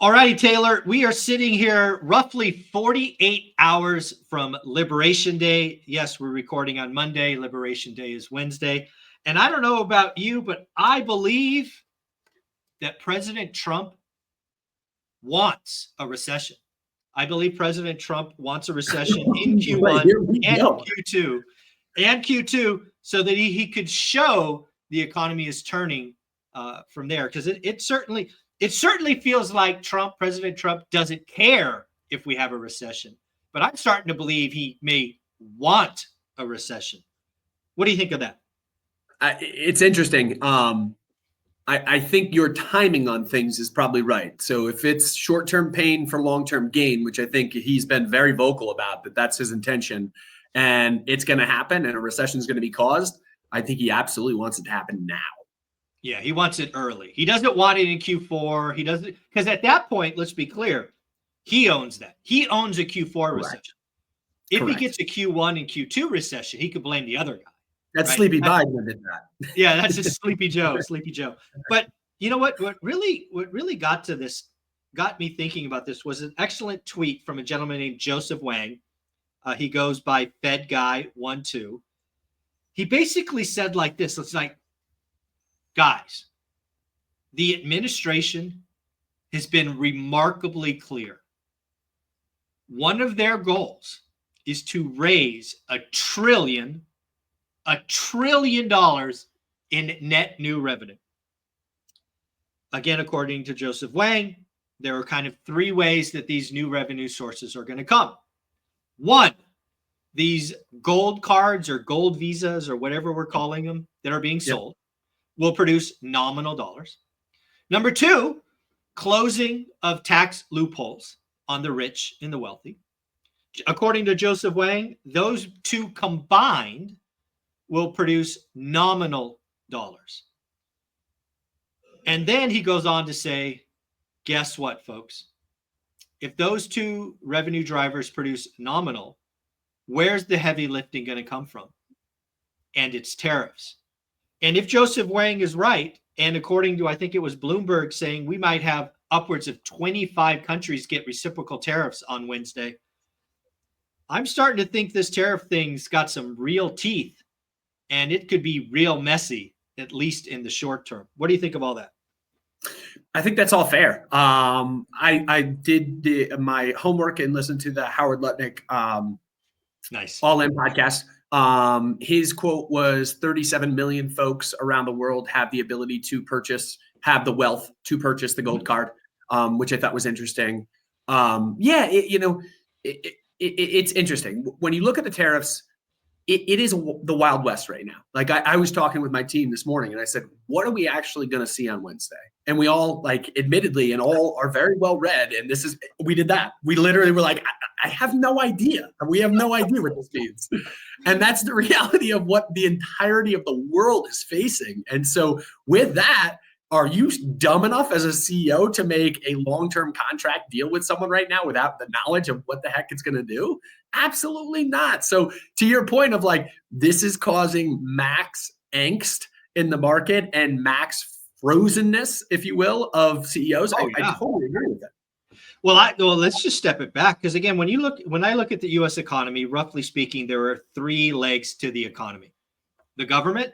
All righty, Taylor, we are sitting here roughly 48 hours from Liberation Day. Yes, we're recording on Monday. Liberation Day is Wednesday. And I don't know about you, but I believe that President Trump wants a recession. I believe President Trump wants a recession in Q1 and Q2 so that he could show the economy is turning from there. Because it certainly feels like President Trump doesn't care if we have a recession. But I'm starting to believe he may want a recession. What do you think of that? It's interesting. I think your timing on things is probably right. So if it's short-term pain for long-term gain, which I think he's been very vocal about, that that's his intention, and it's going to happen and a recession is going to be caused, I think he absolutely wants it to happen now. Yeah, he wants it early. He doesn't want it in Q4. He doesn't, because at that point, let's be clear, he owns that. He owns a Q4 recession. If he gets a Q1 and Q2 recession, he could blame the other guy. That's right? Sleepy Biden did that. Yeah, that's just Sleepy Joe. But you know what? What really got me thinking about this was an excellent tweet from a gentleman named Joseph Wang. He goes by Fed Guy 12. He basically said like this. It's like, guys, the administration has been remarkably clear. One of their goals is to raise $1 trillion in net new revenue. Again, according to Joseph Wang, there are kind of three ways that these new revenue sources are going to come. One, these gold cards or gold visas or whatever we're calling them that are being sold will produce nominal dollars. Number two, closing of tax loopholes on the rich and the wealthy. According to Joseph Wang, those two combined will produce nominal dollars. And then he goes on to say, guess what, folks? If those two revenue drivers produce nominal, where's the heavy lifting going to come from? And it's tariffs. And if Joseph Wang is right, and according to, I think it was Bloomberg saying we might have upwards of 25 countries get reciprocal tariffs on Wednesday, I'm starting to think this tariff thing's got some real teeth. And it could be real messy, at least in the short term. What do you think of all that? I think that's all fair. I did my homework and listened to the Howard Lutnick nice All In podcast. His quote was 37 million folks around the world have the ability to have the wealth to purchase the gold card, which I thought was interesting. It's interesting. When you look at the tariffs, it is the Wild West right now. Like I was talking with my team this morning and I said, what are we actually going to see on Wednesday? And we all admittedly, and all are very well read. And we did that. We literally were like, I have no idea. We have no idea what this means. And that's the reality of what the entirety of the world is facing. And so with that, are you dumb enough as a CEO to make a long-term contract deal with someone right now without the knowledge of what the heck it's going to do? Absolutely not. So to your point of this is causing max angst in the market and max frozenness, if you will, of CEOs. I totally agree with that. Well, let's just step it back. Because again, when I look at the U.S. economy, roughly speaking, there are three legs to the economy: the government,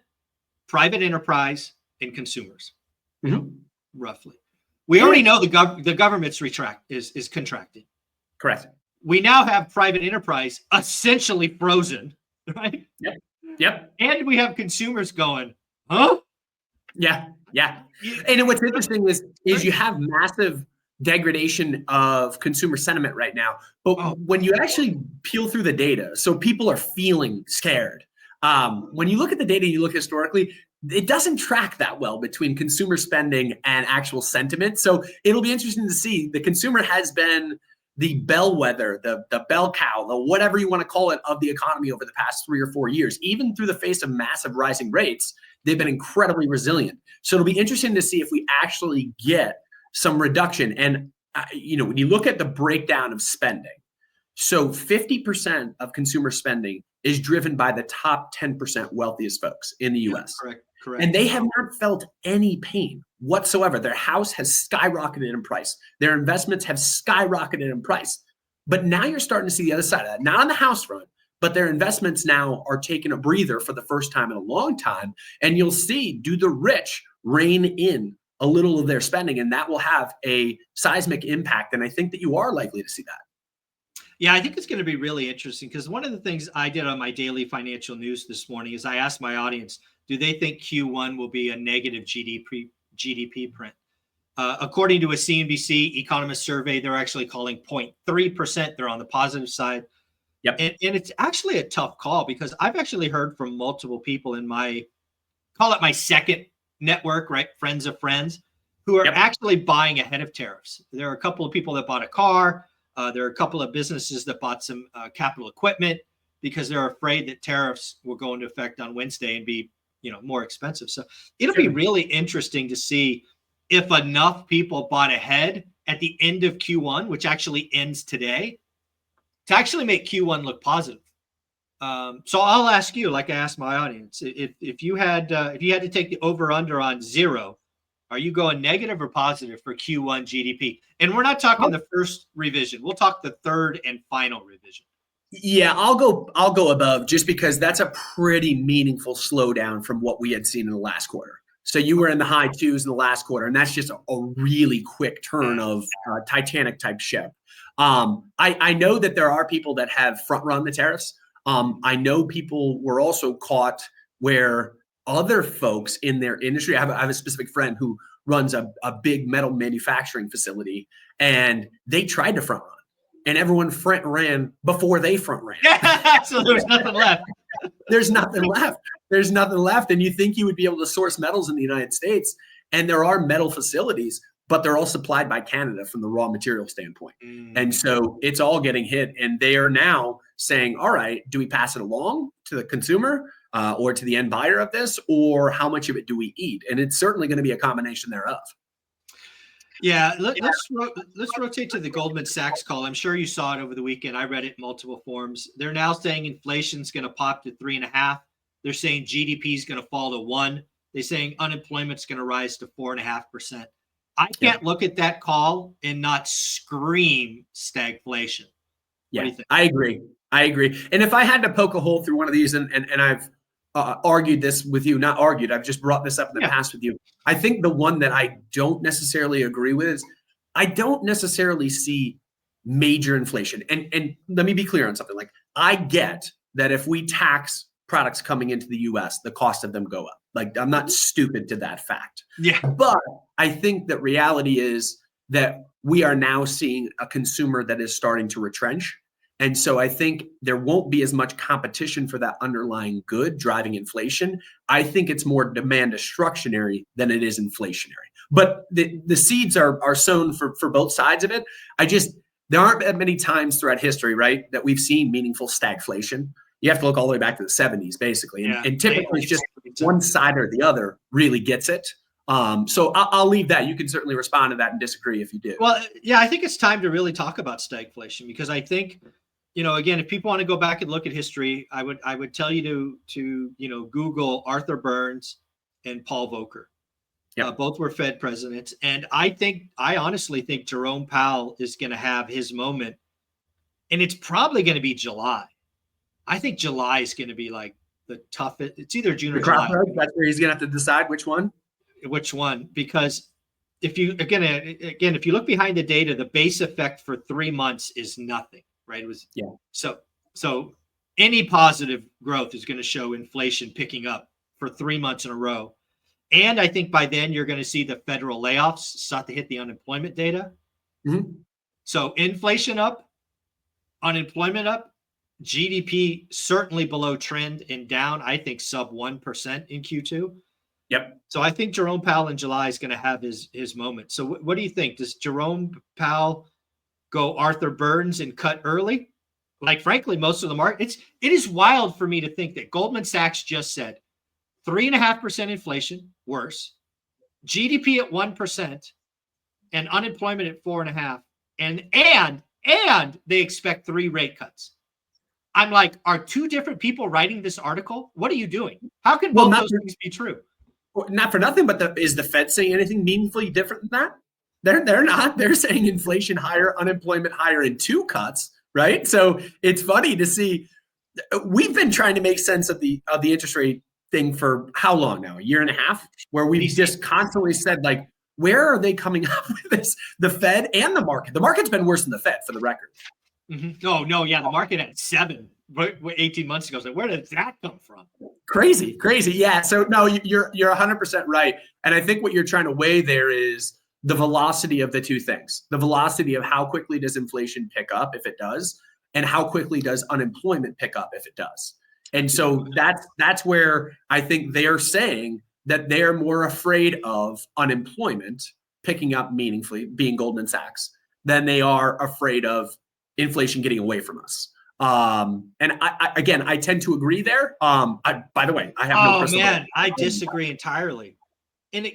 private enterprise, and consumers. Mm-hmm. Roughly. We already know the government's is contracting. Correct. We now have private enterprise essentially frozen, right? Yep. And we have consumers going, huh? Yeah. And what's interesting is you have massive degradation of consumer sentiment right now. But when you actually peel through the data, so people are feeling scared. When you look at the data, you look historically, it doesn't track that well between consumer spending and actual sentiment. So it'll be interesting to see. The consumer has been the bellwether, the bell cow, the whatever you want to call it, of the economy over the past 3 or 4 years. Even through the face of massive rising rates, they've been incredibly resilient. So it'll be interesting to see if we actually get some reduction. And when you look at the breakdown of spending, so 50% of consumer spending is driven by the top 10% wealthiest folks in the US. Correct. And they have not felt any pain whatsoever. Their house has skyrocketed in price. Their investments have skyrocketed in price. But now you're starting to see the other side of that, not on the house front, but their investments now are taking a breather for the first time in a long time. And you'll see, do the rich rein in a little of their spending? And that will have a seismic impact. And I think that you are likely to see that. Yeah, I think it's going to be really interesting because one of the things I did on my daily financial news this morning is I asked my audience, do they think Q1 will be a negative GDP print? According to a CNBC economist survey, they're actually calling 0.3%. They're on the positive side. Yep. And it's actually a tough call because I've actually heard from multiple people in my, call it my second network, right? Friends of friends who are actually buying ahead of tariffs. There are a couple of people that bought a car. There are a couple of businesses that bought some capital equipment because they're afraid that tariffs will go into effect on Wednesday and be, more expensive. So it'll be really interesting to see if enough people bought ahead at the end of Q1, which actually ends today, to actually make Q1 look positive. So I'll ask you, like I asked my audience, if you had to take the over under on 0, are you going negative or positive for Q1 GDP? And we're not talking the first revision. We'll talk the third and final revision. Yeah, I'll go above just because that's a pretty meaningful slowdown from what we had seen in the last quarter. So you were in the high 2s in the last quarter, and that's just a really quick turn of Titanic type ship. I know that there are people that have front run the tariffs. I know people were also caught where other folks in their industry, I have a specific friend who runs a big metal manufacturing facility, and they tried to front run, and everyone front ran before they front ran. So there was nothing left. There's nothing left. There's nothing left. And you think you would be able to source metals in the United States, and there are metal facilities, but they're all supplied by Canada from the raw material standpoint. And so it's all getting hit. And they are now saying, all right, do we pass it along to the consumer or to the end buyer of this, or how much of it do we eat? And it's certainly going to be a combination thereof. Yeah, let's rotate to the Goldman Sachs call. I'm sure you saw it over the weekend. I read it in multiple forms. They're now saying inflation's going to pop to 3.5. They're saying GDP is going to fall to 1. They're saying unemployment's going to rise to 4.5%. I can't look at that call and not scream stagflation. Yeah, what do you think? I agree. And if I had to poke a hole through one of these, and I've argued this with you, not argued, I've just brought this up in the past with you. I think the one that I don't necessarily agree with is I don't necessarily see major inflation. And let me be clear on something. Like, I get that if we tax products coming into the US, the cost of them go up. Like, I'm not stupid to that fact. Yeah. But I think that reality is that we are now seeing a consumer that is starting to retrench. And so I think there won't be as much competition for that underlying good driving inflation. I think it's more demand destructionary than it is inflationary. But the seeds are sown for both sides of it. There aren't that many times throughout history, right, that we've seen meaningful stagflation. You have to look all the way back to the 70s, basically. And typically it's just one side or the other really gets it. So I'll leave that. You can certainly respond to that and disagree if you do. Well, yeah, I think it's time to really talk about stagflation because I think, again, if people want to go back and look at history, I would tell you to Google Arthur Burns and Paul Volcker. Both were Fed presidents. And I honestly think Jerome Powell is going to have his moment, and it's probably going to be July. I think July is going to be like the toughest. It's either June or July. That's where he's going to have to decide which one. Because if you look behind the data, the base effect for 3 months is nothing, right? It was so any positive growth is going to show inflation picking up for 3 months in a row. And I think by then you're going to see the federal layoffs start to hit the unemployment data. Mm-hmm. So inflation up, unemployment up, GDP certainly below trend and down, I think sub 1% in Q2. Yep. So I think Jerome Powell in July is going to have his moment. So what do you think? Does Jerome Powell go Arthur Burns and cut early? Like, frankly, most of the market, it is wild for me to think that Goldman Sachs just said 3.5% inflation, worse, GDP at 1%, and unemployment at 4.5%, and they expect 3 rate cuts. I'm like, are two different people writing this article? What are you doing? How can Well, both those things be true? not for nothing, but is the Fed saying anything meaningfully different than that? They're not. They're saying inflation higher, unemployment higher in 2 cuts, right? So it's funny to see. We've been trying to make sense of the interest rate thing for how long now? A year and a half, where we've just constantly said, like, where are they coming up with this? The Fed and the market. The market's been worse than the Fed, for the record. Mm-hmm. No, yeah, the market at 7 18 months ago. So where did that come from? Crazy. Yeah. So no, you're 100% right. And I think what you're trying to weigh there is the velocity of the two things. The velocity of how quickly does inflation pick up, if it does, and how quickly does unemployment pick up, if it does. And so that's where I think they're saying that they're more afraid of unemployment picking up meaningfully, being Goldman Sachs, than they are afraid of inflation getting away from us. And I tend to agree there. By the way, I have no crystal ball. I disagree entirely. And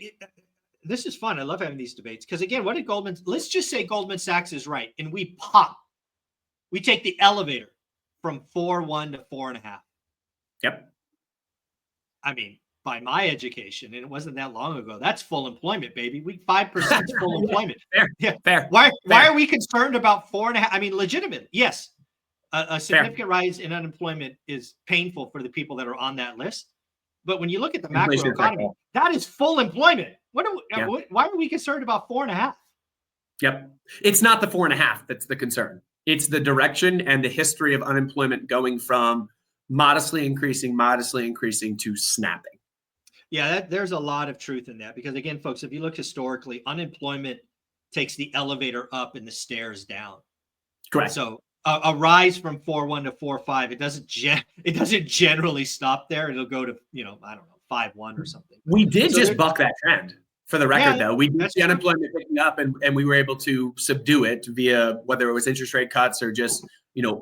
this is fun. I love having these debates because, again, let's just say Goldman Sachs is right and we take the elevator from 4.1 to 4.5. Yep. I mean, by my education, and it wasn't that long ago, that's full employment, baby. 5% is full employment. Fair. Why are we concerned about 4.5? I mean, legitimate. Yes. A significant rise in unemployment is painful for the people that are on that list. But when you look at the macro economy, that is full employment. Why are we concerned about 4.5? Yep. It's not the 4.5 that's the concern. It's the direction and the history of unemployment going from modestly increasing to snapping. Yeah, there's a lot of truth in that because, again, folks, if you look historically, unemployment takes the elevator up and the stairs down. Correct. So a rise from 4.1 to 4.5, it doesn't generally stop there. It'll go to, I don't know, 5.1 or something. We did just buck that trend. For the record, though, we did see unemployment picking up, and we were able to subdue it via whether it was interest rate cuts or just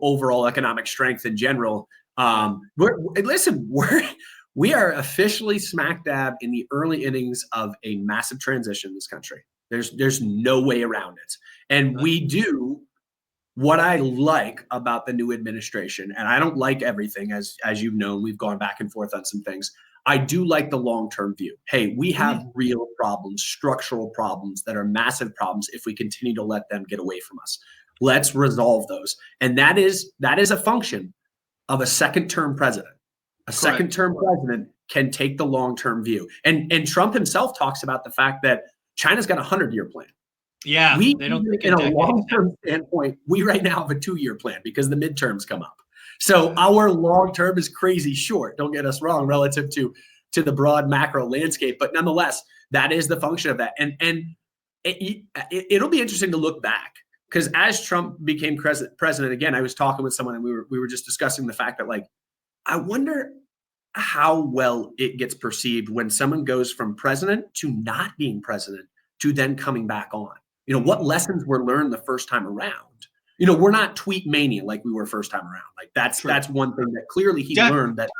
overall economic strength in general. We are officially smack dab in the early innings of a massive transition in this country. There's no way around it, and we do. What I like about the new administration, and I don't like everything, as you've known, we've gone back and forth on some things. I do like the long-term view. Hey, we have real problems, structural problems that are massive problems if we continue to let them get away from us. Let's resolve those. And that is a function of a second-term president. A second-term president can take the long-term view. And Trump himself talks about the fact that China's got a 100-year plan. Yeah, they don't think in a long-term standpoint, we right now have a 2-year plan because the midterms come up. So our long-term is crazy short. Don't get us wrong relative to the broad macro landscape, but nonetheless, that is the function of that. And it'll be interesting to look back because as Trump became president again, I was talking with someone and we were just discussing the fact that, like, I wonder how well it gets perceived when someone goes from president to not being president to then coming back on. What lessons were learned the first time around. We're not tweet mania like we were first time around. Like that's one thing that clearly he learned. That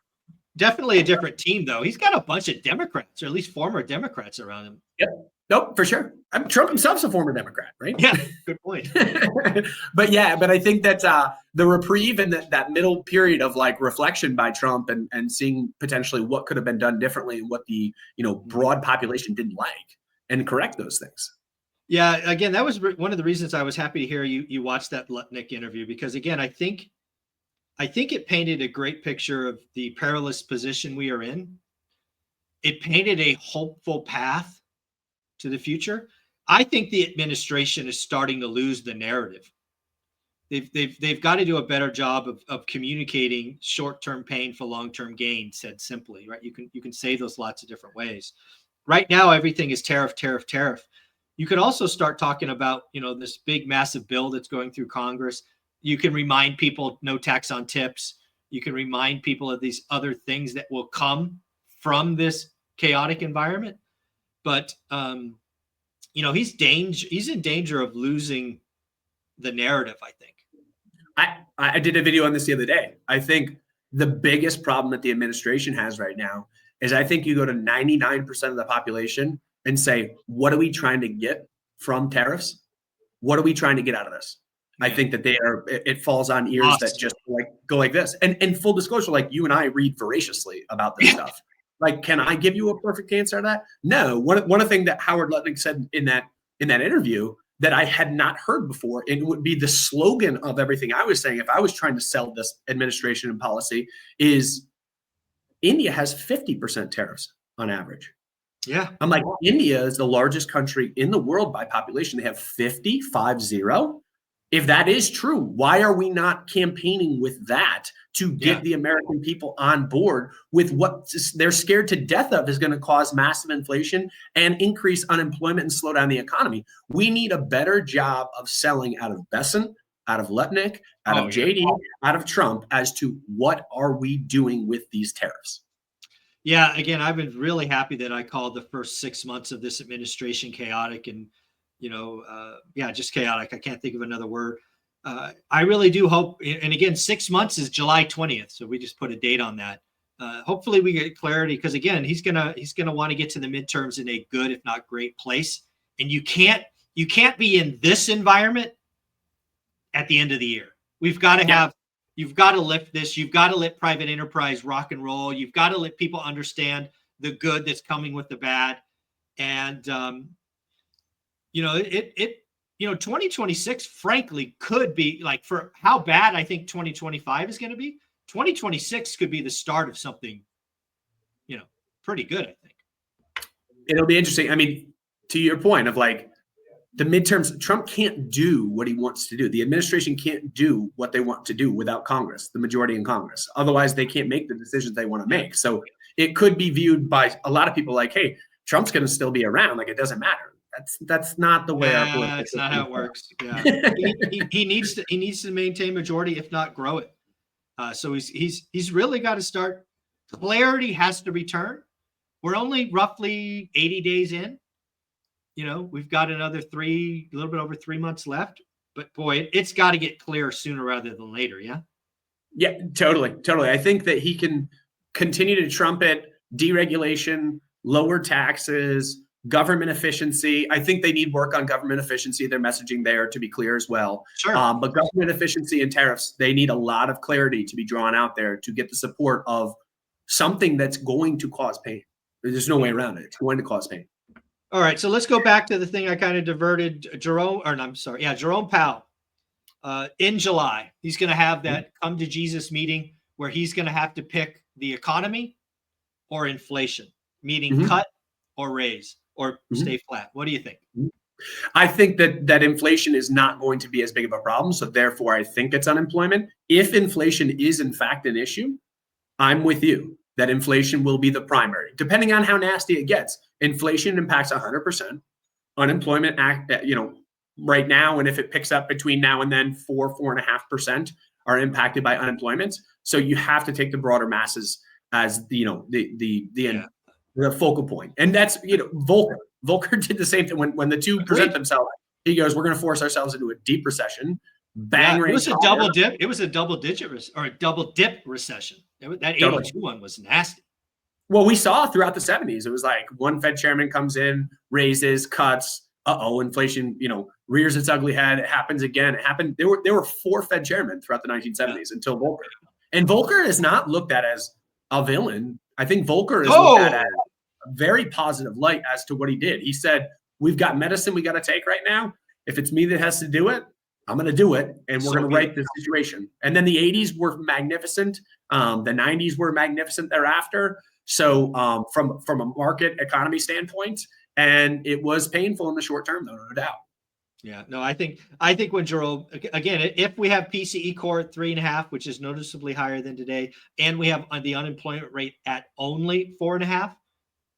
definitely a different team, though. He's got a bunch of Democrats, or at least former Democrats, around him. Yep. Nope, for sure. Trump himself's a former Democrat, right? Yeah, good point. but I think that the reprieve and that middle period of like reflection by Trump and seeing potentially what could have been done differently and what the broad population didn't like, and correct those things. Yeah, again, that was one of the reasons I was happy to hear you watch that Lutnick interview, because again, I think it painted a great picture of the perilous position we are in. It painted a hopeful path to the future. I think the administration is starting to lose the narrative. They've got to do a better job of communicating short-term pain for long-term gain, said simply, right? You can say those lots of different ways. Right now, everything is tariff, tariff, tariff. You could also start talking about, this big, massive bill that's going through Congress. You can remind people no tax on tips. You can remind people of these other things that will come from this chaotic environment. But, he's in danger of losing the narrative, I think. I did a video on this the other day. I think the biggest problem that the administration has right now is I think you go to 99% of the population and say, what are we trying to get from tariffs? What are we trying to get out of this? I think that it falls on ears Awesome. that just go like this. And full disclosure, like you and I read voraciously about this stuff. Like, can I give you a perfect answer to that? No. One of the things that Howard Lutnick said in that interview that I had not heard before, and it would be the slogan of everything I was saying if I was trying to sell this administration and policy, is India has 50% tariffs on average. Yeah. I'm like, India is the largest country in the world by population. They have 50. If that is true, why are we not campaigning with that to get the American people on board with what they're scared to death of is going to cause massive inflation and increase unemployment and slow down the economy? We need a better job of selling out of Besson, out of Lutnick, out of JD, out of Trump as to what are we doing with these tariffs. Yeah, again, I've been really happy that I called the first 6 months of this administration chaotic and, just chaotic. I can't think of another word. I really do hope, and again, 6 months is July 20th. So we just put a date on that. Hopefully we get clarity because again, he's gonna want to get to the midterms in a good, if not great place. And you can't be in this environment at the end of the year. We've got to have, you've got to lift this. You've got to let private enterprise rock and roll. You've got to let people understand the good that's coming with the bad. And, 2026, frankly, could be like, for how bad I think 2025 is going to be, 2026 could be the start of something, pretty good, I think. It'll be interesting. I mean, to your point of like the midterms, Trump can't do what he wants to do. The administration can't do what they want to do without Congress, the majority in Congress. Otherwise, they can't make the decisions they want to make. So it could be viewed by a lot of people like, hey, Trump's going to still be around. Like, it doesn't matter. That's not the way our political that's not how it works. Yeah. he needs to maintain majority, if not grow it. So he's really got to start. Clarity has to return. We're only roughly 80 days in. We've got another a little bit over 3 months left. But boy, it's got to get clear sooner rather than later. Yeah. Yeah, totally. I think that he can continue to trumpet deregulation, lower taxes, government efficiency. I think they need work on government efficiency. Their messaging there, to be clear as well. Sure. But government efficiency and tariffs, they need a lot of clarity to be drawn out there to get the support of something that's going to cause pain. There's no way around it. It's going to cause pain. All right. So let's go back to the thing I kind of diverted. Jerome Powell. In July, he's going to have that come to Jesus meeting where he's going to have to pick the economy or inflation, meaning cut or raise or stay flat. What do you think? I think that inflation is not going to be as big of a problem. So therefore, I think it's unemployment. If inflation is in fact an issue, I'm with you that inflation will be the primary. Depending on how nasty it gets, inflation impacts 100%. Unemployment, right now, and if it picks up between now and then, 4.5% are impacted by unemployment. So you have to take the broader masses as the focal point. And that's, Volcker. Volcker did the same thing when the two present themselves. He goes, we're going to force ourselves into a deep recession. Bang! It was a double dip. It was a double dip recession. That 82 one was nasty. Well, we saw throughout the 70s, it was like one Fed chairman comes in, raises, cuts. Inflation, rears its ugly head. It happens again. It happened. There were 4 Fed chairmen throughout the 1970s until Volcker. And Volcker is not looked at as a villain. I think Volcker is looked at as a very positive light as to what he did. He said, we've got medicine we got to take right now. If it's me that has to do it, I'm going to do it, and we're going to right the situation. And then the 80s were magnificent. The 90s were magnificent thereafter. So from a market economy standpoint, and it was painful in the short term, though, no doubt. Yeah, no, I think when Jerome, again, if we have PCE core at 3.5, which is noticeably higher than today, and we have the unemployment rate at only 4.5,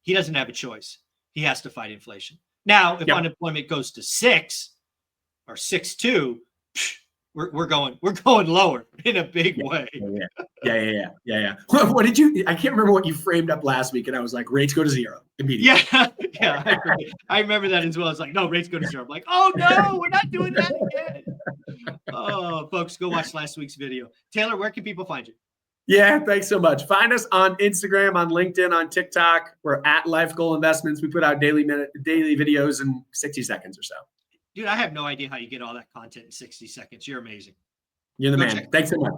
he doesn't have a choice. He has to fight inflation. Now, if unemployment goes to 6 or 6.2, we're going lower in a big way. Yeah. What did you? I can't remember what you framed up last week, and I was like, rates go to 0 immediately. Yeah. I remember that as well. It's like, no, rates go to 0. I'm like, oh no, we're not doing that again. Oh, folks, go watch last week's video. Taylor, where can people find you? Yeah, thanks so much. Find us on Instagram, on LinkedIn, on TikTok. We're at Life Goal Investments. We put out daily videos in 60 seconds or so. Dude, I have no idea how you get all that content in 60 seconds. You're amazing. You're the Go man. check. Thanks so much.